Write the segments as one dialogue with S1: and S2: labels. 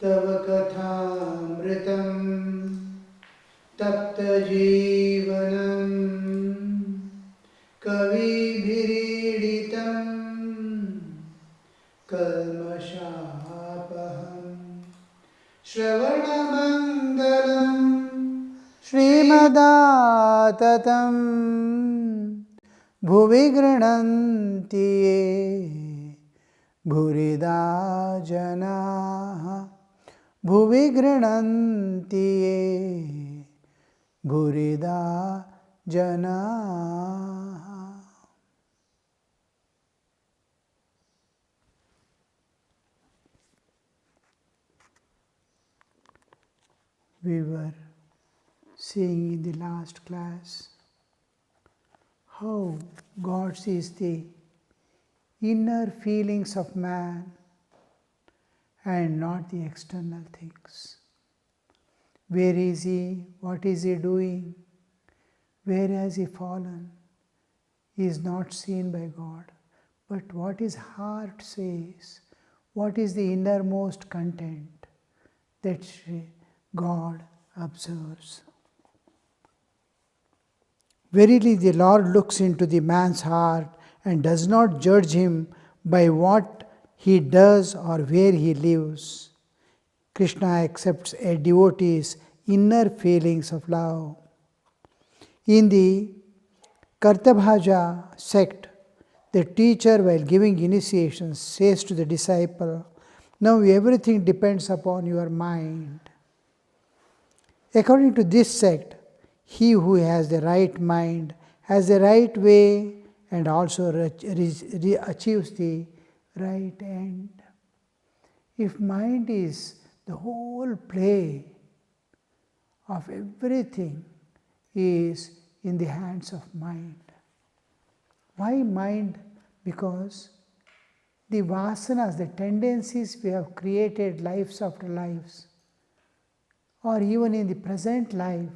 S1: तव कथामृतं तप्तजीवनं कविभिरीडितं कल्मषापहं श्रवणमङ्गलं श्रीमदाततं भुवि गृह्णन्ति ये भूरिदा जनाः भुवि गृह्णन्ति ये भूरिदा जनाः. We were seeing in the last class how God sees the inner feelings of man and not the external things. Where is he? What is he doing? Where has he fallen? He is not seen by God. But what his heart says, what is the innermost content that God observes. Verily, the Lord looks into the man's heart and does not judge him by what he does or where he lives. Krishna accepts a devotee's inner feelings of love. In the Kartabhaja sect, the teacher, while giving initiation, says to the disciple, "Now everything depends upon your mind." According to this sect, he who has the right mind has the right way and also achieves the right end. If mind is the whole play of everything is in the hands of mind. Why mind? Because the vasanas, the tendencies we have created lives after lives, or even in the present life,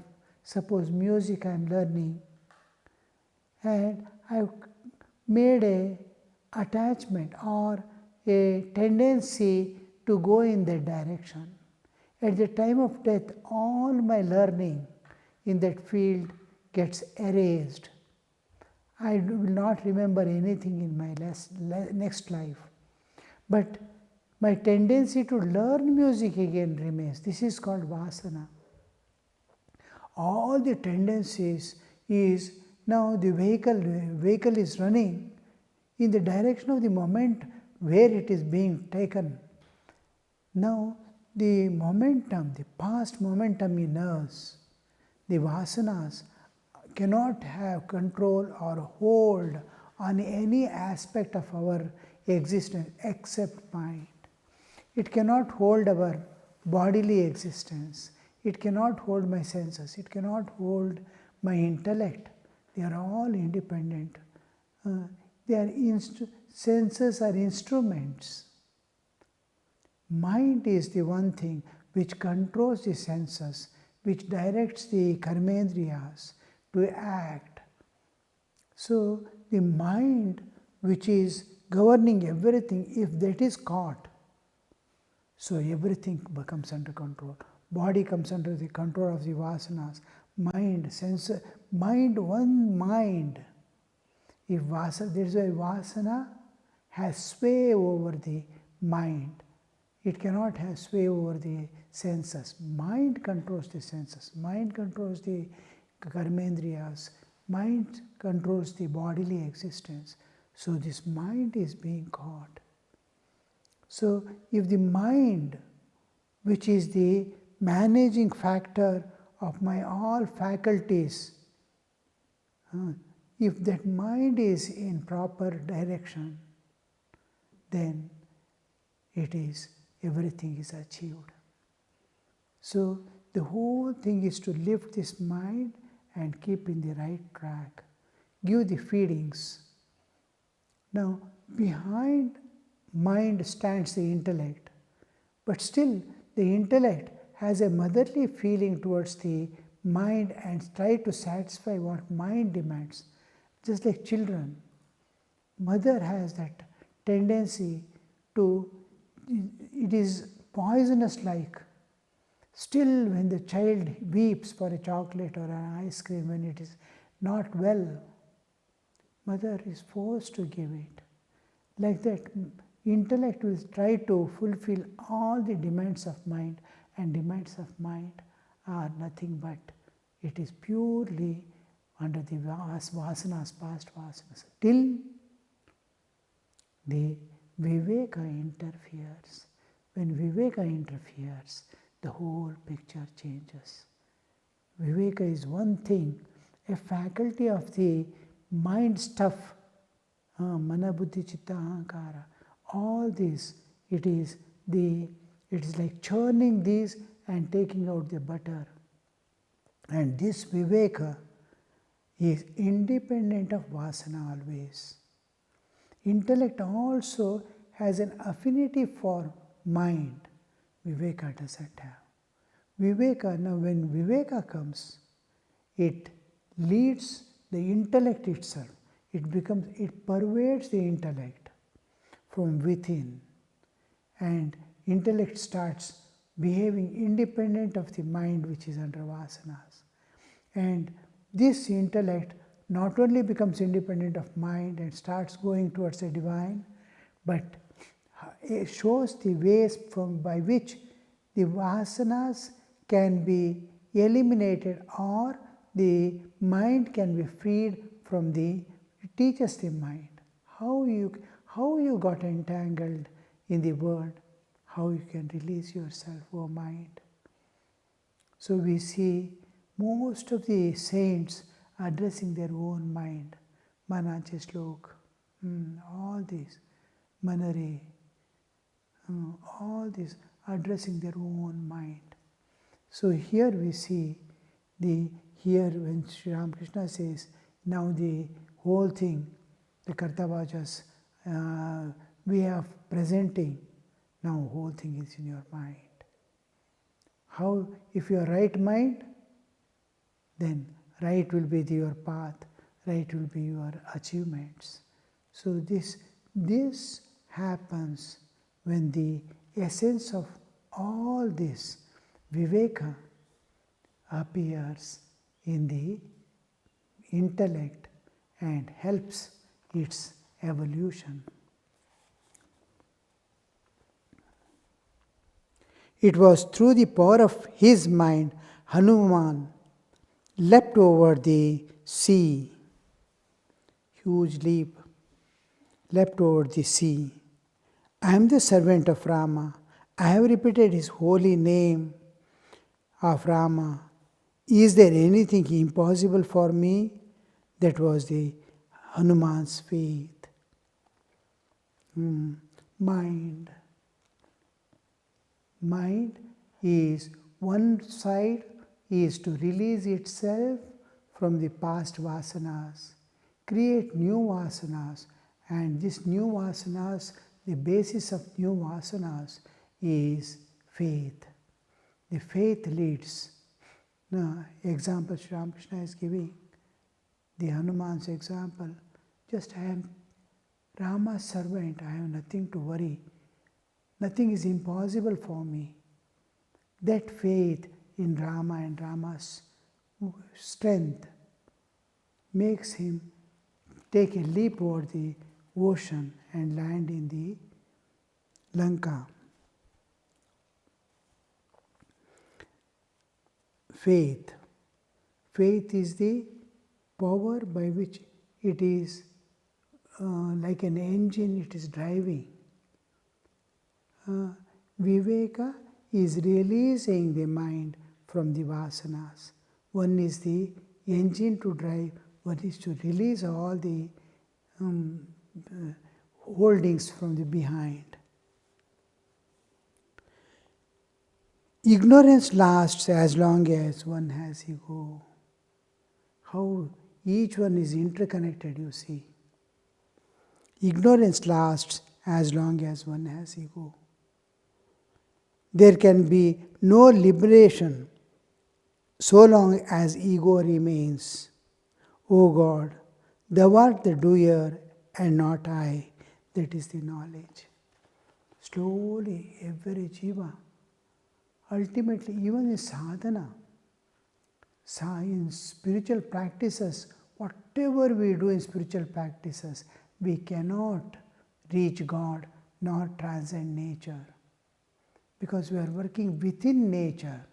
S1: suppose music I am learning, and I have made a attachment or a tendency to go in that direction. At the time of death, all my learning in that field gets erased. I will not remember anything in my next life. But my tendency to learn music again remains. This is called vasana. All the tendencies is now the vehicle is running in the direction of the moment where it is being taken. Now the momentum, the past momentum in us, the vasanas cannot have control or hold on any aspect of our existence except mind. It cannot hold our bodily existence. It cannot hold my senses. It cannot hold my intellect. They are all independent. Senses are instruments. Mind is the one thing which controls the senses, which directs the karmendriyas to act. So the mind which is governing everything, if that is caught, so everything comes under control. Body comes under the control of the vasanas. Mind, sense, one mind. If vasana, there is a vasana has sway over the mind. It cannot have sway over the senses. Mind controls the senses. Mind controls the karmendriyas. Mind controls the bodily existence. So this mind is being caught. So if the mind, which is the managing factor of my all faculties, if that mind is in proper direction, then it is, everything is achieved. So the whole thing is to lift this mind and keep in the right track. Give the feedings. Now behind mind stands the intellect, but still the intellect has a motherly feeling towards the mind and try to satisfy what mind demands. Just like children, mother has that tendency to it is poisonous like. Still, when the child weeps for a chocolate or an ice cream when it is not well, mother is forced to give it. Like that, intellect will try to fulfill all the demands of mind, and demands of mind are nothing but it is purely under the vasanas, past vasanas, till the viveka interferes. When viveka interferes, the whole picture changes. Viveka is one thing, a faculty of the mind stuff, mana buddhi chitta ahankara. All this, it is like churning these and taking out the butter. And this viveka is independent of vasana always. Intellect also has an affinity for mind. Viveka doesn't have. Viveka, now when viveka comes, it leads the intellect itself. It pervades the intellect from within. And intellect starts behaving independent of the mind which is under vasanas. And this intellect not only becomes independent of mind and starts going towards the divine, but it shows the ways by which the vasanas can be eliminated or the mind can be freed from it teaches the mind how you got entangled in the world, how you can release yourself, O mind. So we see most of the saints addressing their own mind. Manache Slok, all these, Manare, all these addressing their own mind. So here we see here when Sri Ramakrishna says, now the whole thing, the Kartavaja's way of presenting, now whole thing is in your mind. How, if you are right mind, then right will be your path, right will be your achievements. So this happens when the essence of all this viveka appears in the intellect and helps its evolution. It was through the power of his mind Hanuman leapt over the sea. Huge leap, leapt over the sea. I am the servant of Rama. I have repeated his holy name of Rama. Is there anything impossible for me? That was the Hanuman's faith. Mind. Mind is one side is to release itself from the past vasanas, create new vasanas, and this new vasanas, the basis of new vasanas is faith. The faith leads. Now, example Sri Ramakrishna is giving, the Hanuman's example, just I am Rama's servant, I have nothing to worry. Nothing is impossible for me. That faith in Rama and Rama's strength makes him take a leap over the ocean and land in the Lanka. Faith. Faith is the power by which it is like an engine, it is driving. Viveka is releasing the mind from the vasanas. One is the engine to drive, one is to release all the holdings from the behind. Ignorance lasts as long as one has ego. How each one is interconnected, you see. Ignorance lasts as long as one has ego. There can be no liberation so long as ego remains. O God, thou art the doer and not I. That is the knowledge. Slowly, every jiva, ultimately, even in sadhana, in spiritual practices, whatever we do in spiritual practices, we cannot reach God nor transcend nature because we are working within nature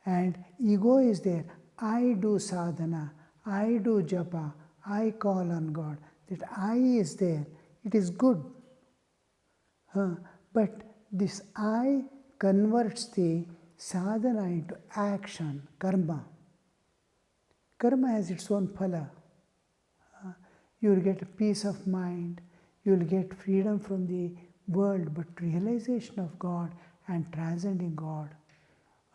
S1: and ego is there. I do sadhana, I do japa, I call on God. That I is there. It is good. But this I converts the sadhana into action, karma. Karma has its own phala. You will get peace of mind, you will get freedom from the world, but realization of God and transcending God.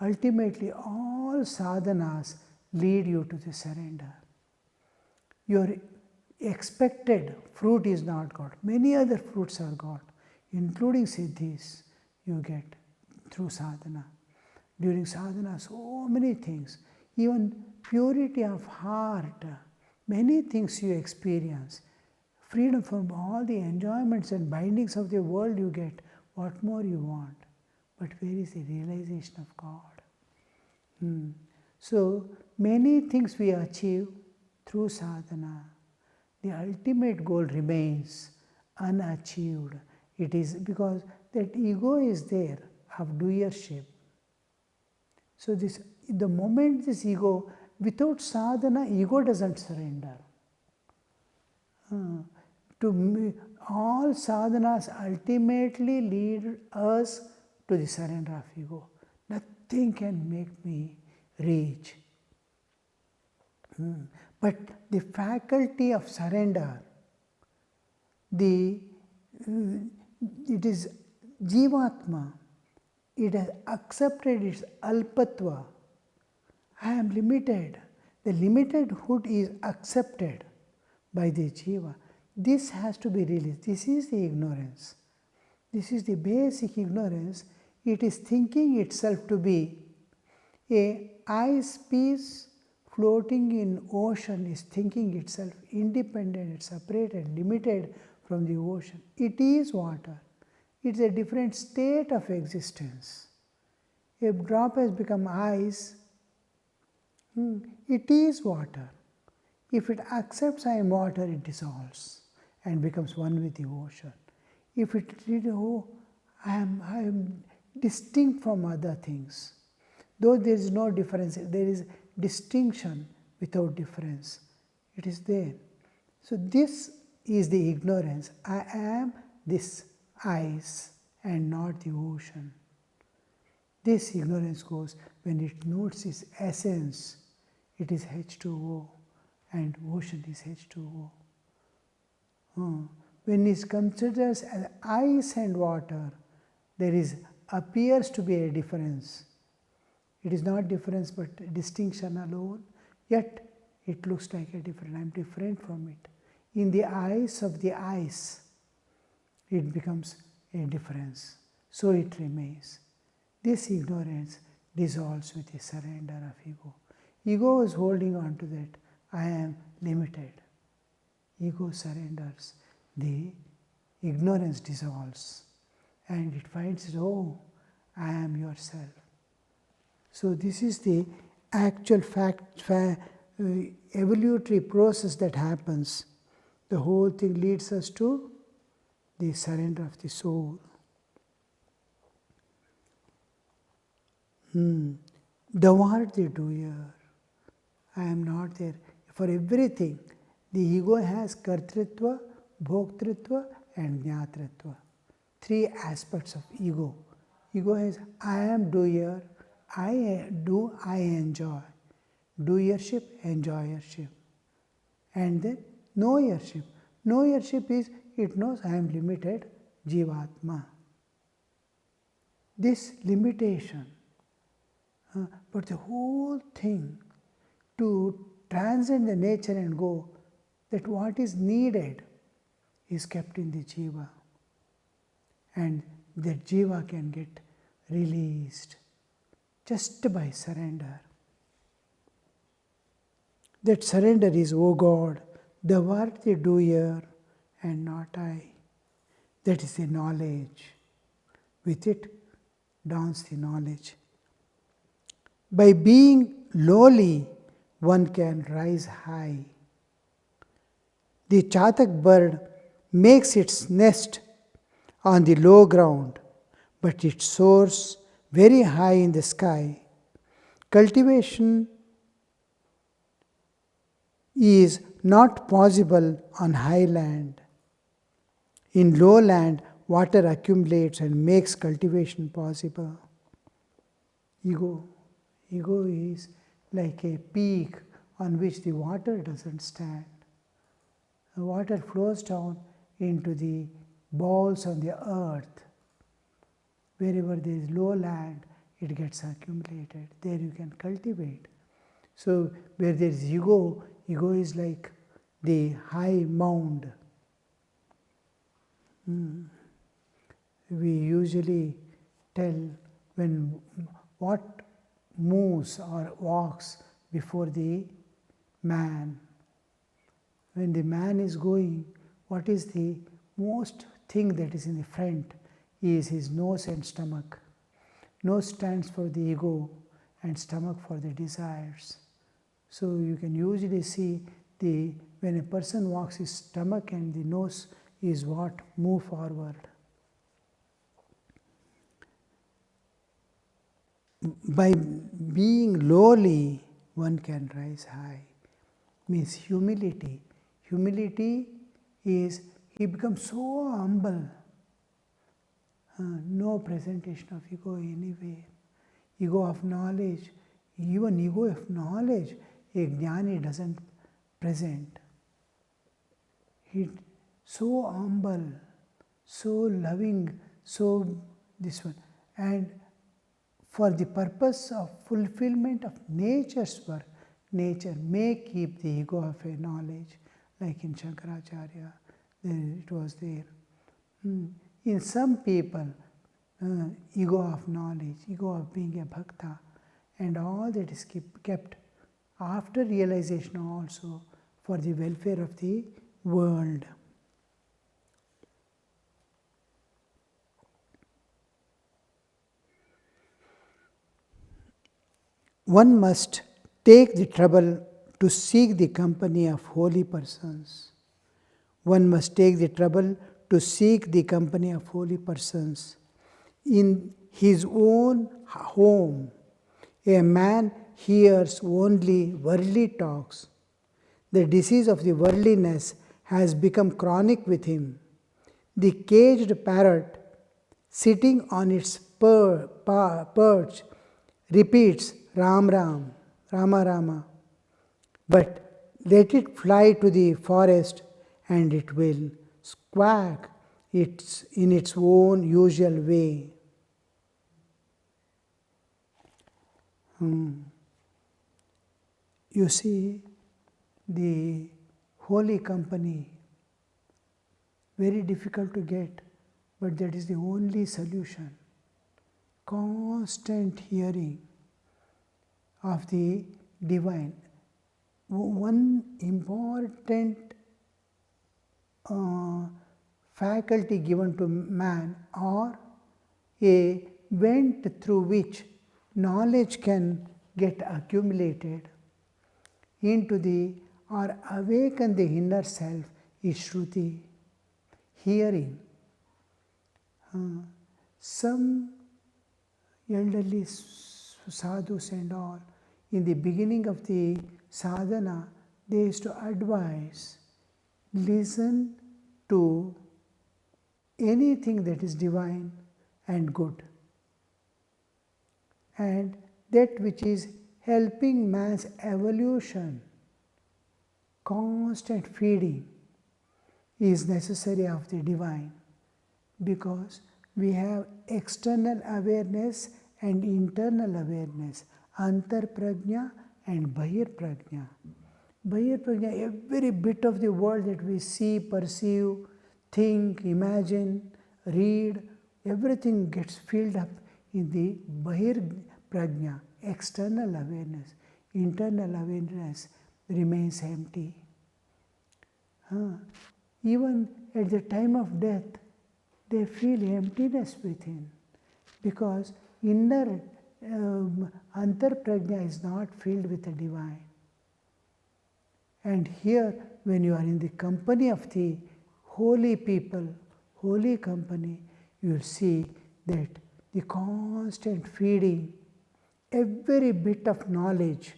S1: Ultimately, all sadhanas lead you to the surrender. Your expected fruit is not God. Many other fruits are God, including siddhis you get through sadhana. During sadhana, so many things, even purity of heart, many things you experience. Freedom from all the enjoyments and bindings of the world you get. What more you want? But where is the realization of God? So many things we achieve through sadhana. The ultimate goal remains unachieved. It is because that ego is there of doership. So the moment this ego, without sadhana, ego doesn't surrender. All sadhanas ultimately lead us to the surrender of ego. Nothing can make me reach. But the faculty of surrender, it is Jivatma, it has accepted its alpatva. I am limited. The limitedhood is accepted by the jiva. This has to be released. This is the ignorance. This is the basic ignorance. It is thinking itself to be a ice piece floating in ocean is thinking itself independent, separated, limited from the ocean. It is water. It's a different state of existence. A drop has become ice. It is water. If it accepts I am water, it dissolves and becomes one with the ocean. If it I am distinct from other things. Though there is no difference, there is distinction without difference. It is there. So this is the ignorance. I am this ice and not the ocean. This ignorance goes when it notes its essence. It is H2O and ocean is H2O. When it considers as ice and water, there appears to be a difference. It is not difference but distinction alone, yet it looks like a difference. I am different from it. In the eyes of the ice, it becomes a difference. So it remains. This ignorance dissolves with the surrender of ego. Ego is holding on to that. I am limited. Ego surrenders. The ignorance dissolves. And it finds, oh, I am yourself. So this is the actual evolutionary process that happens. The whole thing leads us to the surrender of the soul. Thou art the doer. I am not there. For everything, the ego has kartritva, bhoktritva and jnatritva. Three aspects of ego. Ego has I am doer, I do, I enjoy. Doership, enjoyership. And then knowership. Knowership is it knows I am limited, jivatma. This limitation. But the whole thing to transcend the nature and go, that what is needed is kept in the jiva. And that jiva can get released just by surrender. That surrender is, O God, thou art the doer and not I. That is the knowledge. With it dawns the knowledge. By being lowly, one can rise high. The chatak bird makes its nest on the low ground, but it soars very high in the sky. Cultivation is not possible on high land. In low land, water accumulates and makes cultivation possible. Ego is like a peak on which the water doesn't stand. The water flows down into the bowls on the earth. Wherever there is low land, it gets accumulated. There you can cultivate. So where there is ego is like the high mound. We usually tell when what moves or walks before the man. When the man is going, what is the most thing that is in the front is his nose and stomach. Nose stands for the ego and stomach for the desires. So you can usually see when a person walks, his stomach and the nose is what move forward. By being lowly, one can rise high. Means humility. Humility is he becomes so humble. No presentation of ego anywhere. Ego of knowledge, even ego of knowledge, a jnani doesn't present. He so humble, so loving, so this one. And for the purpose of fulfillment of nature's work, nature may keep the ego of a knowledge, like in Shankaracharya, it was there. In some people, ego of knowledge, ego of being a bhakta, and all that is kept after realization also for the welfare of the world. One must take the trouble to seek the company of holy persons. One must take the trouble to seek the company of holy persons. In his own home, a man hears only worldly talks. The disease of the worldliness has become chronic with him. The caged parrot, sitting on its perch, repeats Ram Ram, Rama Rama. But let it fly to the forest and it will squawk in its own usual way. You see, the holy company, very difficult to get, but that is the only solution. Constant hearing of the divine. One important faculty given to man, or a vent through which knowledge can get accumulated into the or awaken the inner self, is Shruti, hearing. Some elderly sadhus and all, in the beginning of the sadhana, they used to advise, listen to anything that is divine and good, and that which is helping man's evolution. Constant feeding is necessary of the divine, because we have external awareness and internal awareness, antar prajna and bahir prajna. Bahir prajna, every bit of the world that we see, perceive, think, imagine, read, everything gets filled up in the bahir prajna, external awareness. Internal awareness remains empty. Even at the time of death, they feel emptiness within. because inner antarprajna is not filled with the divine. And here, when you are in the company of the holy people, holy company, you will see that the constant feeding, every bit of knowledge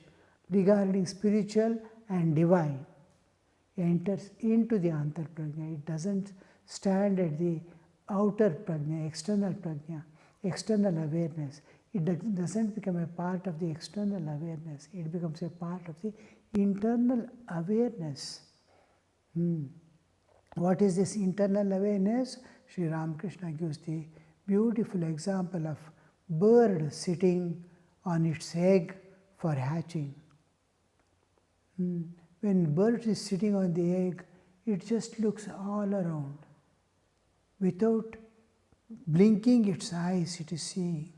S1: regarding spiritual and divine enters into the antarprajna. It doesn't stand at the outer prajna, external awareness. It doesn't become a part of the external awareness. It becomes a part of the internal awareness. What is this internal awareness? Sri Ramakrishna gives the beautiful example of bird sitting on its egg for hatching. When bird is sitting on the egg, it just looks all around. Without blinking its eyes, it is seeing.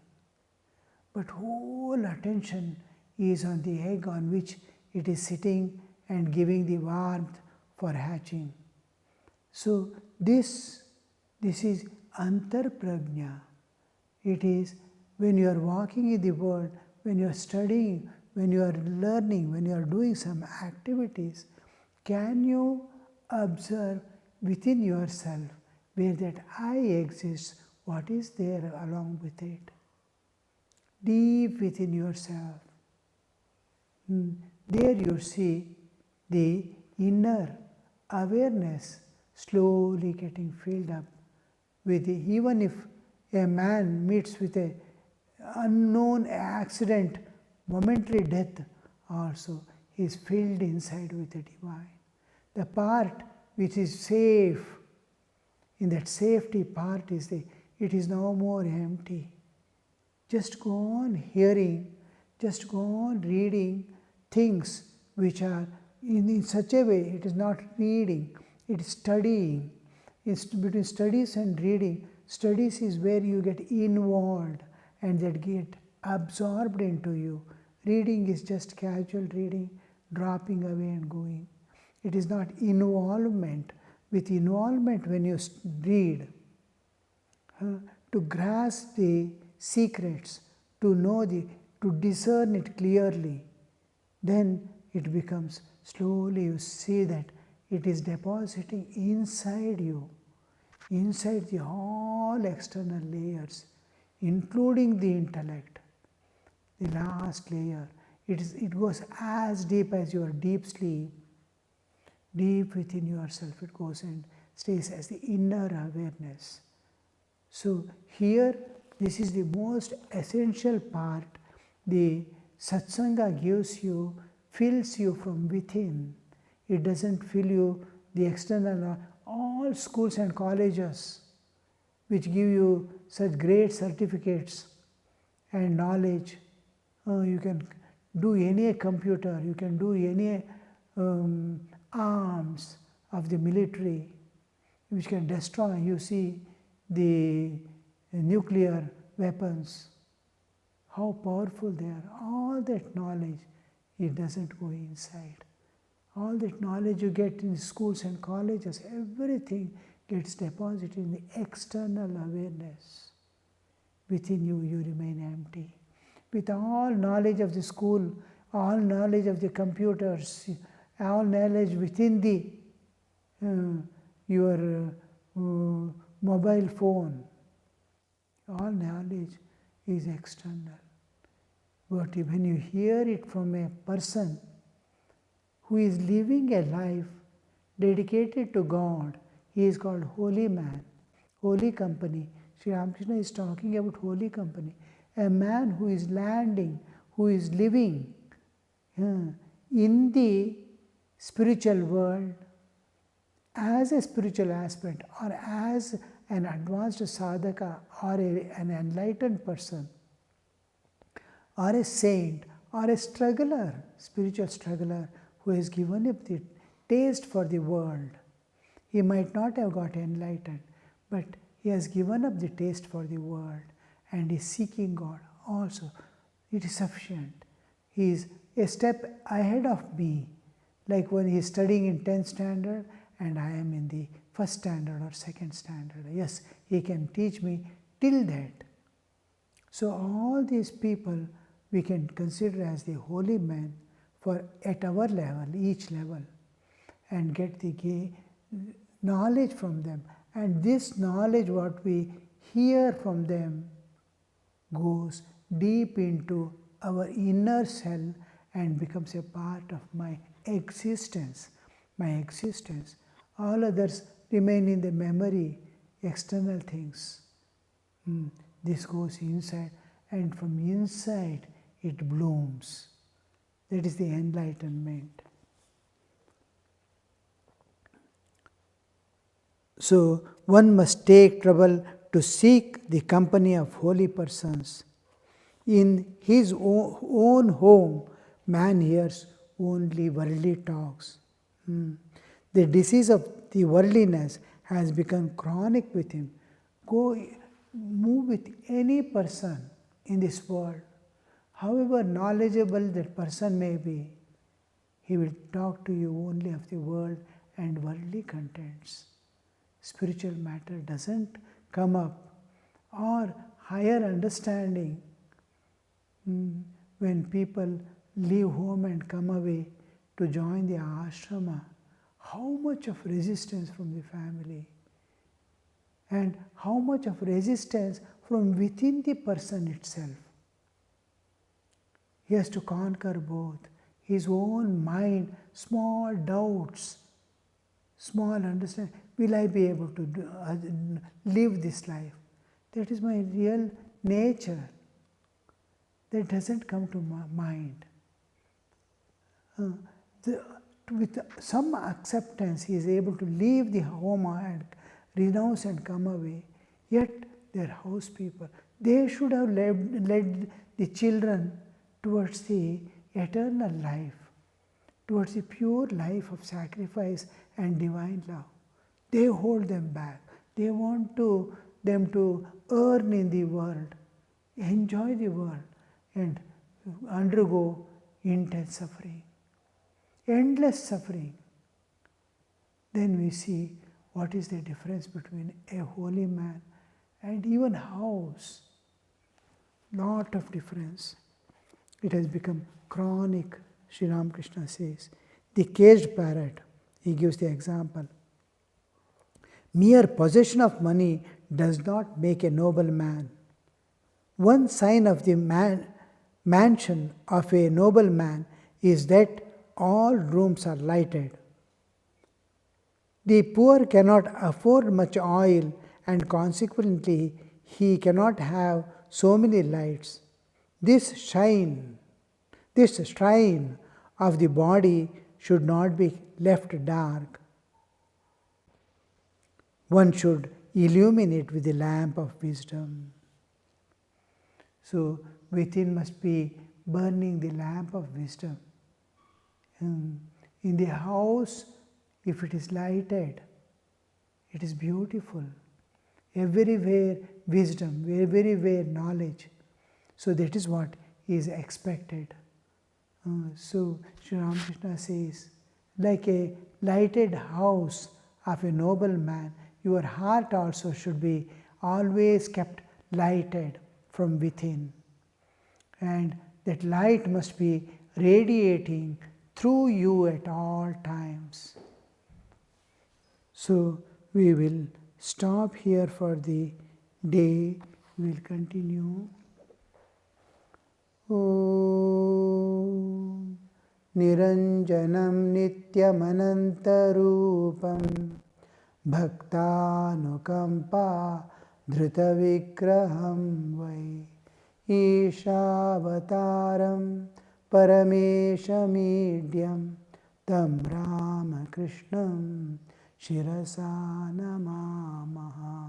S1: But whole attention is on the egg on which it is sitting and giving the warmth for hatching. So this is antarprajna. It is when you are walking in the world, when you are studying, when you are learning, when you are doing some activities, can you observe within yourself where that I exists, what is there along with it? Deep within yourself. There you see the inner awareness slowly getting filled up with even if a man meets with a unknown accident, momentary death also, he is filled inside with the divine. The part which is safe, in that safety part it is no more empty. Just go on hearing, just go on reading things which are in such a way, it is not reading, it is studying. It's between studies and reading. Studies is where you get involved and that get absorbed into you. Reading is just casual reading, dropping away and going. It is not involvement. With involvement, when you read, to grasp the secrets, to discern it clearly, then it becomes slowly you see that it is depositing inside you, inside the all external layers, including the intellect, the last layer. It goes as deep as your deep sleep. Deep within yourself it goes and stays as the inner awareness. So here, this is the most essential part. The satsanga gives you, fills you from within. It doesn't fill you the external. All schools and colleges which give you such great certificates and knowledge. You can do any computer, you can do any arms of the military which can destroy. You see the nuclear weapons, how powerful they are. All that knowledge, it doesn't go inside. All that knowledge you get in schools and colleges, everything gets deposited in the external awareness. Within you, you remain empty. With all knowledge of the school, all knowledge of the computers, all knowledge within the your mobile phone, all knowledge is external. But when you hear it from a person who is living a life dedicated to God, he is called holy man, holy company. Sri Ramakrishna is talking about holy company. A man who is landing, who is living in the spiritual world as a spiritual aspect or as an advanced sadhaka or an enlightened person or a saint or a struggler, spiritual struggler who has given up the taste for the world. He might not have got enlightened, but he has given up the taste for the world and is seeking God also. It is sufficient. He is a step ahead of me, like when he is studying in 10th standard and I am in the first standard or second standard. Yes, he can teach me till that. So all these people we can consider as the holy men for at our level, each level, and get the knowledge from them. And this knowledge, what we hear from them, goes deep into our inner cell and becomes a part of my existence. My existence. All others remain in the memory, external things. This goes inside, and from inside it blooms. That is the enlightenment. So one must take trouble to seek the company of holy persons. In his own home, man hears only worldly talks. The disease of the worldliness has become chronic with him. Go move with any person in this world, however knowledgeable that person may be, he will talk to you only of the world and worldly contents. Spiritual matter doesn't come up, or higher understanding. When people leave home and come away to join the ashrama, how much of resistance from the family, and how much of resistance from within the person itself. He has to conquer both his own mind, small doubts, small understanding. Will I be able to live this life? That is my real nature. That doesn't come to my mind. With some acceptance, he is able to leave the home and renounce and come away. Yet, their house people, they should have led the children towards the eternal life, towards the pure life of sacrifice and divine love. They hold them back. They want them to earn in the world, enjoy the world, and undergo intense suffering, endless suffering. Then we see what is the difference between a holy man and even house. Lot of difference. It has become chronic, Sri Ramakrishna says. The caged parrot, he gives the example. Mere possession of money does not make a noble man. One sign of the mansion of a noble man is that all rooms are lighted. The poor cannot afford much oil, and consequently he cannot have so many lights. This shrine of the body should not be left dark. One should illumine it with the lamp of wisdom. So within must be burning the lamp of wisdom. In the house, if it is lighted, it is beautiful. Everywhere wisdom, everywhere knowledge. So that is what is expected. So Sri Ramakrishna says, like a lighted house of a noble man, your heart also should be always kept lighted from within. And that light must be radiating through you at all times. So we will stop here for the day. We will continue. Om Niranjanam Nityamanantarupam Bhaktanukampa Dhrutavigraham Vai Ishavataram Parameshamidhyam Tam Ramakrishnam Shirasa Namamaha.